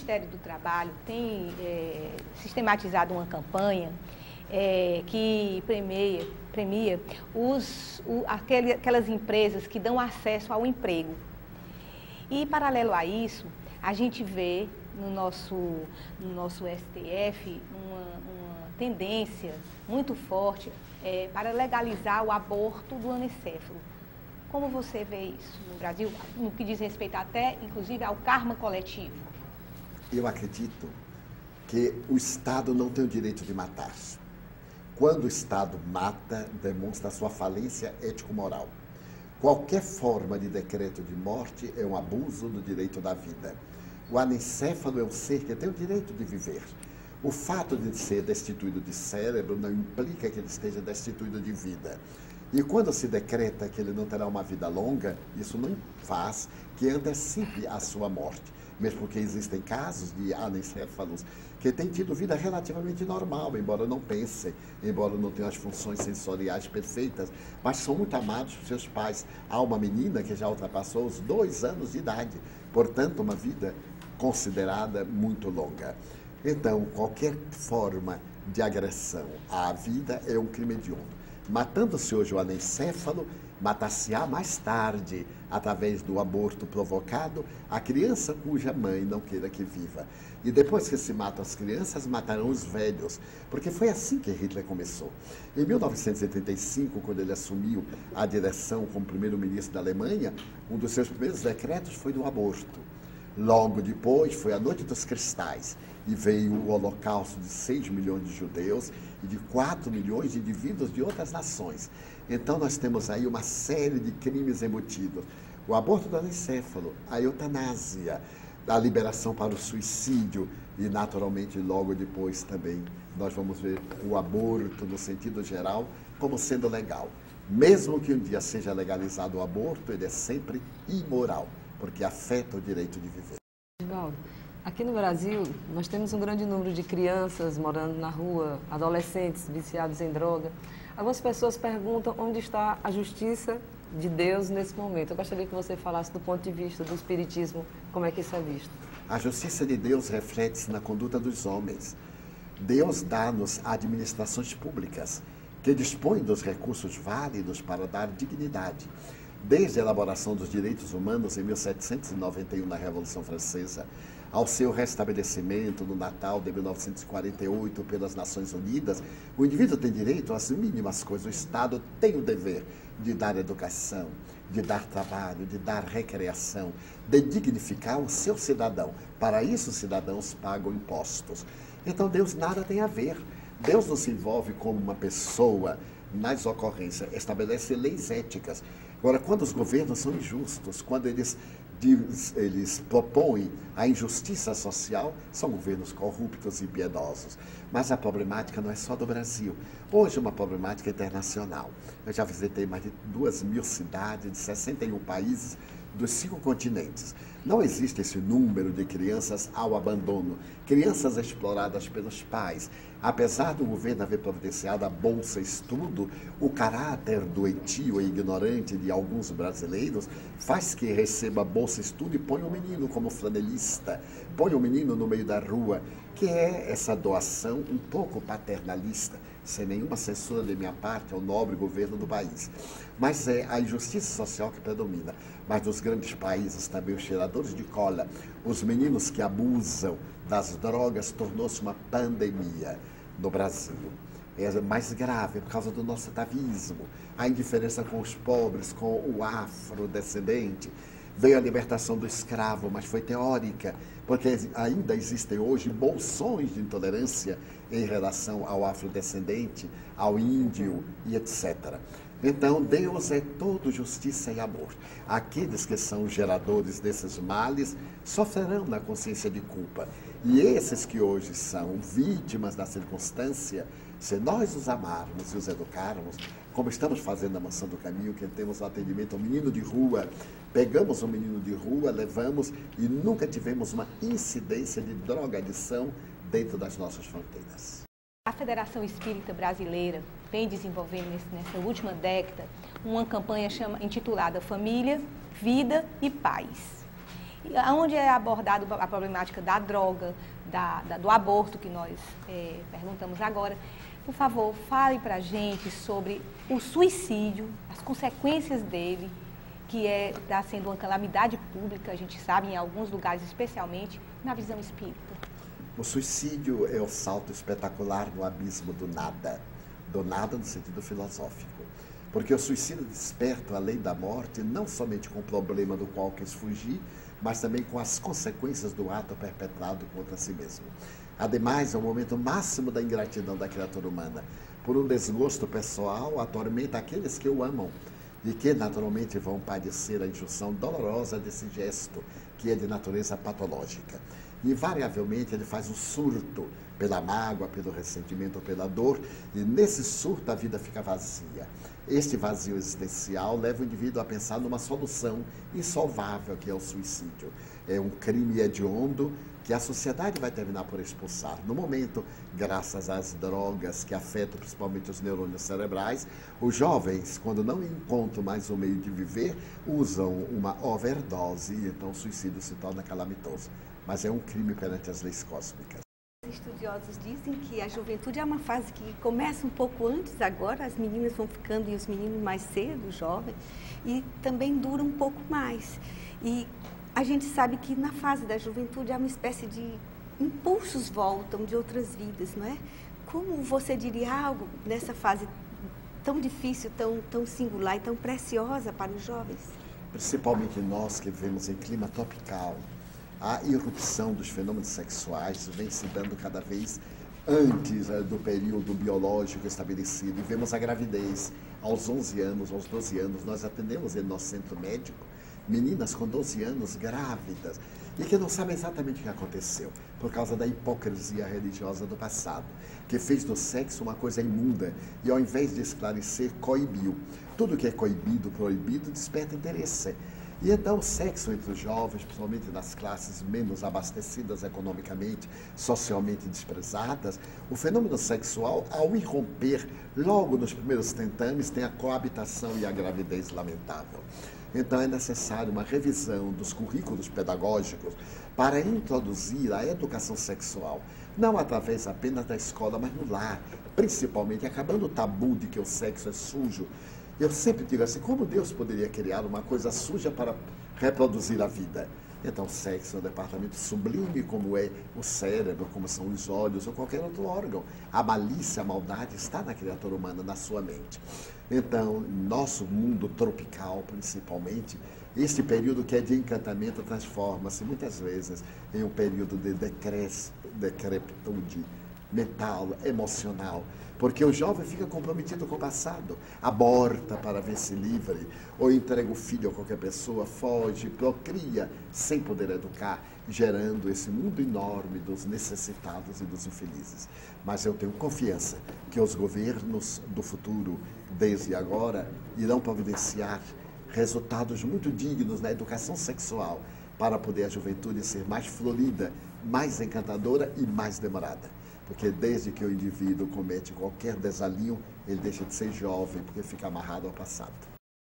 Ministério do Trabalho tem sistematizado uma campanha que premia aquelas empresas que dão acesso ao emprego. E, paralelo a isso, a gente vê no nosso STF uma tendência muito forte para legalizar o aborto do anencefalo. Como você vê isso no Brasil, no que diz respeito até, inclusive, ao karma coletivo? Eu acredito que o Estado não tem o direito de matar. Quando o Estado mata, demonstra a sua falência ético-moral. Qualquer forma de decreto de morte é um abuso do direito da vida. O anencefalo é um ser que tem o direito de viver. O fato de ser destituído de cérebro não implica que ele esteja destituído de vida. E quando se decreta que ele não terá uma vida longa, isso não faz que antecipe a sua morte. Mesmo porque existem casos de anencéfalos que têm tido vida relativamente normal, embora não pensem, embora não tenham as funções sensoriais perfeitas, mas são muito amados por seus pais. Há uma menina que já ultrapassou os 2 anos de idade, portanto, uma vida considerada muito longa. Então, qualquer forma de agressão à vida é um crime hediondo. Matando-se hoje o anencéfalo, matar-se-á mais tarde, através do aborto provocado, a criança cuja mãe não queira que viva. E depois que se matam as crianças, matarão os velhos, porque foi assim que Hitler começou. Em 1985, quando ele assumiu a direção como primeiro-ministro da Alemanha, um dos seus primeiros decretos foi do aborto. Logo depois foi a Noite dos Cristais e veio o holocausto de 6 milhões de judeus e de 4 milhões de indivíduos de outras nações. Então nós temos aí uma série de crimes embutidos. O aborto do anencéfalo, a eutanásia, a liberação para o suicídio e naturalmente logo depois também nós vamos ver o aborto no sentido geral como sendo legal. Mesmo que um dia seja legalizado o aborto, ele é sempre imoral, porque afeta o direito de viver. Edivaldo, aqui no Brasil, nós temos um grande número de crianças morando na rua, adolescentes viciados em droga. Algumas pessoas perguntam onde está a justiça de Deus nesse momento. Eu gostaria que você falasse do ponto de vista do espiritismo, como é que isso é visto. A justiça de Deus reflete-se na conduta dos homens. Deus dá-nos administrações públicas que dispõem dos recursos válidos para dar dignidade. Desde a elaboração dos direitos humanos em 1791, na Revolução Francesa, ao seu restabelecimento no Natal de 1948 pelas Nações Unidas, o indivíduo tem direito às mínimas coisas. O Estado tem o dever de dar educação, de dar trabalho, de dar recreação, de dignificar o seu cidadão. Para isso, os cidadãos pagam impostos. Então, Deus nada tem a ver. Deus não se envolve como uma pessoa nas ocorrências, estabelece leis éticas. Agora, quando os governos são injustos, quando eles propõem a injustiça social, são governos corruptos e impiedosos. Mas a problemática não é só do Brasil. Hoje é uma problemática internacional. Eu já visitei mais de 2.000 cidades de 61 países dos 5 continentes. Não existe esse número de crianças ao abandono, crianças exploradas pelos pais. Apesar do governo haver providenciado a Bolsa Estudo, o caráter doentio e ignorante de alguns brasileiros faz que receba a Bolsa Estudo e põe o menino como flanelista, põe o menino no meio da rua, que é essa doação um pouco paternalista, sem nenhuma censura de minha parte ao nobre governo do país. Mas é a injustiça social que predomina. Mas nos grandes países também os cheiradores de cola, os meninos que abusam das drogas, tornou-se uma pandemia no Brasil. É mais grave por causa do nosso atavismo, a indiferença com os pobres, com o afrodescendente. Veio a libertação do escravo, mas foi teórica, porque ainda existem hoje bolsões de intolerância em relação ao afrodescendente, ao índio e etc. Então, Deus é todo justiça e amor. Aqueles que são os geradores desses males sofrerão na consciência de culpa. E esses que hoje são vítimas da circunstância, se nós os amarmos e os educarmos, como estamos fazendo na Mansão do Caminho, que temos o atendimento ao menino de rua, pegamos o menino de rua, levamos e nunca tivemos uma incidência de drogadição dentro das nossas fronteiras. A Federação Espírita Brasileira vem desenvolvendo nessa última década uma campanha intitulada Família, Vida e Paz. onde é abordado a problemática da droga, do aborto, que nós perguntamos agora. Por favor, fale para a gente sobre o suicídio, as consequências dele, que está sendo uma calamidade pública, a gente sabe, em alguns lugares especialmente, na visão espírita. O suicídio é o salto espetacular no abismo do nada no sentido filosófico. Porque o suicídio desperta a lei da morte, não somente com o problema do qual quis fugir, mas também com as consequências do ato perpetrado contra si mesmo. Ademais, é o momento máximo da ingratidão da criatura humana. Por um desgosto pessoal, atormenta aqueles que o amam e que, naturalmente, vão padecer a injunção dolorosa desse gesto, que é de natureza patológica. Invariavelmente, ele faz um surto pela mágoa, pelo ressentimento, pela dor, e nesse surto a vida fica vazia. Este vazio existencial leva o indivíduo a pensar numa solução insolvável, que é o suicídio. É um crime hediondo que a sociedade vai terminar por expulsar. No momento, graças às drogas que afetam principalmente os neurônios cerebrais, os jovens, quando não encontram mais o meio de viver, usam uma overdose e então o suicídio se torna calamitoso. Mas é um crime perante as leis cósmicas. Estudiosos dizem que a juventude é uma fase que começa um pouco antes agora, as meninas vão ficando e os meninos mais cedo, jovens, e também dura um pouco mais. E a gente sabe que na fase da juventude há uma espécie de impulsos voltam de outras vidas, não é? Como você diria algo nessa fase tão difícil, tão singular e tão preciosa para os jovens? Principalmente nós que vivemos em clima tropical, a irrupção dos fenômenos sexuais vem se dando cada vez antes do período biológico estabelecido. E vemos a gravidez aos 11 anos, aos 12 anos. Nós atendemos em nosso centro médico meninas com 12 anos grávidas e que não sabem exatamente o que aconteceu por causa da hipocrisia religiosa do passado, que fez do sexo uma coisa imunda e, ao invés de esclarecer, coibiu. Tudo que é coibido, proibido, desperta interesse. E então o sexo entre os jovens, principalmente nas classes menos abastecidas economicamente, socialmente desprezadas, o fenômeno sexual, ao irromper logo nos primeiros tentames, tem a coabitação e a gravidez lamentável. Então é necessário uma revisão dos currículos pedagógicos para introduzir a educação sexual, não através apenas da escola, mas no lar, principalmente acabando o tabu de que o sexo é sujo. Eu sempre digo assim, como Deus poderia criar uma coisa suja para reproduzir a vida? Então, o sexo é um departamento sublime, como é o cérebro, como são os olhos ou qualquer outro órgão. A malícia, a maldade está na criatura humana, na sua mente. Então, nosso mundo tropical, principalmente, este período que é de encantamento transforma-se muitas vezes em um período de decrepitude mental, emocional, porque o jovem fica comprometido com o passado, aborta para ver-se livre, ou entrega o filho a qualquer pessoa, foge, procria, sem poder educar, gerando esse mundo enorme dos necessitados e dos infelizes. Mas eu tenho confiança que os governos do futuro, desde agora, irão providenciar resultados muito dignos na educação sexual, para poder a juventude ser mais florida, mais encantadora e mais demorada. Porque desde que o indivíduo comete qualquer desalinho, ele deixa de ser jovem, porque fica amarrado ao passado.